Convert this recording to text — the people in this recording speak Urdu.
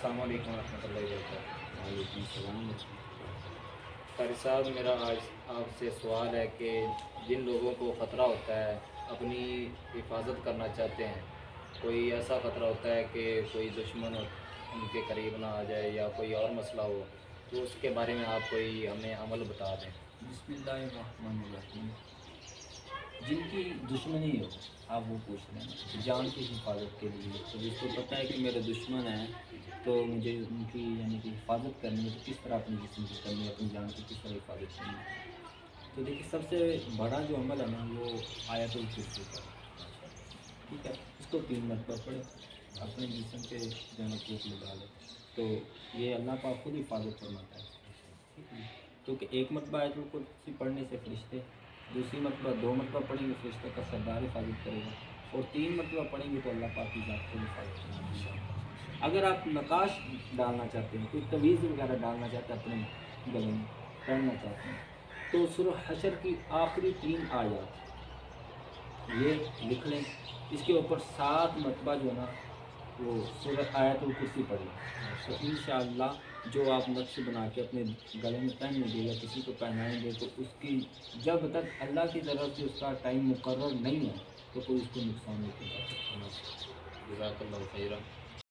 السلام علیکم ورحمۃ اللہ وبرکاتہ۔ وعلیکم السلام۔ قاری صاحب، میرا آج آپ سے سوال ہے کہ جن لوگوں کو خطرہ ہوتا ہے، اپنی حفاظت کرنا چاہتے ہیں، کوئی ایسا خطرہ ہوتا ہے کہ کوئی دشمن ان کے قریب نہ آ جائے یا کوئی اور مسئلہ ہو، تو اس کے بارے میں آپ کوئی ہمیں عمل بتا دیں۔ بسم اللہ الرحمن الرحیم۔ جن کی دشمنی ہو آپ وہ پوچھ رہے ہیں جان کی حفاظت کے لیے، تو جس کو پتہ ہے کہ میرے دشمن ہیں تو مجھے ان کی یعنی کہ حفاظت کرنی ہے، تو کس طرح اپنے جسم کی کرنی ہے، اپنی جان کی کس طرح حفاظت کرنی ہے۔ تو دیکھیے سب سے بڑا جو عمل ہے نا وہ آیت الکرسی کا ہے، ٹھیک ہے۔ اس کو 3 مرتبہ پڑھے، اپنے جسم کے جانا چوک میں ڈالے، تو یہ اللہ پاک خود حفاظت فرماتا ہے، ٹھیک ہے۔ کیونکہ 1 مرتبہ آیت الکرسی پڑھنے سے فرشتے، دوسری مرتبہ 2 مرتبہ پڑھیں گے فرشتوں کا سردار حفاظت کرے گا، اور 3 مرتبہ پڑھیں گے تو اللہ پاک کی ذات کو حفاظت کرے گا۔ اگر آپ نقاش ڈالنا چاہتے ہیں، کوئی تعویذ وغیرہ ڈالنا چاہتے ہیں اپنے گلے میں، پہننا چاہتے ہیں، تو سورہ حشر کی آخری 3 آیات یہ لکھ لیں، اس کے اوپر 7 مرتبہ جو ہے نا وہ سورہ آیت الکرسی پڑھ لیں، تو انشاءاللہ جو آپ نقش بنا کے اپنے گلے میں پہنیں گے یا کسی کو پہنائیں گے، تو اس کی جب تک اللہ کی طرف سے اس کا ٹائم مقرر نہیں ہے تو کوئی اس کو نقصان نہیں پہنچا سکتا۔ جزاک اللہ خیرہ۔